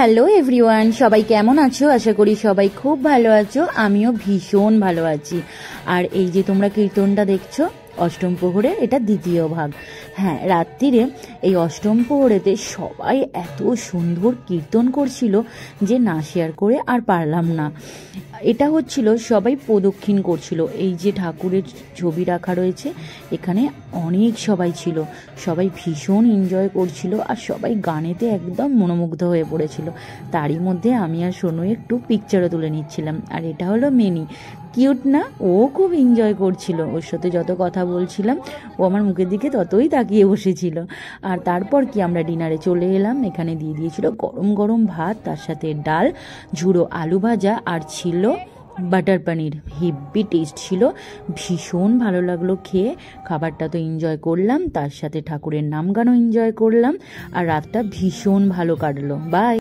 Hello everyone, সবাই কেমন আছো? আশা করি সবাই খুব ভালো আছো। আমিও ভীষণ ভালো আছি। আর এই যে তোমরা কীর্তনটা দেখছো অষ্টম প্রহরে, এটা দ্বিতীয় ভাগ। হ্যাঁ, রাত্রিরে এই অষ্টম প্রহরেতে সবাই এত সুন্দর কীর্তন করছিল যে না শেয়ার করে আর পারলাম না। এটা হচ্ছিল সবাই প্রদক্ষিণ করছিল। এই যে ঠাকুরের ছবি রাখা রয়েছে এখানে, অনেক সবাই ছিল, সবাই ভীষণ এনজয় করছিল আর সবাই গানেতে একদম মনোমুগ্ধ হয়ে পড়েছিল। তারই মধ্যে আমি আর সোনু একটু পিকচারও তুলে নিচ্ছিলাম। আর এটা হলো মেনি, কিউট না? ও খুব এনজয় করছিল, ওর সাথে যত কথা বলছিলাম ও আমার মুখের দিকে ততই তাকিয়ে বসেছিল। আর তারপর কি আমরা ডিনারে চলে এলাম। এখানে দিয়ে দিয়েছিল গরম গরম ভাত, তার সাথে ডাল, ঝুড়ো আলু ভাজা, আর ছিল বাটার পনির। হেভি টেস্ট ছিল, ভীষণ ভালো লাগলো খেয়ে। খাবারটা তো এনজয় করলাম, তার সাথে ঠাকুরের নাম গানও এনজয় করলাম, আর রাতটা ভীষণ ভালো কাটলো। বাই।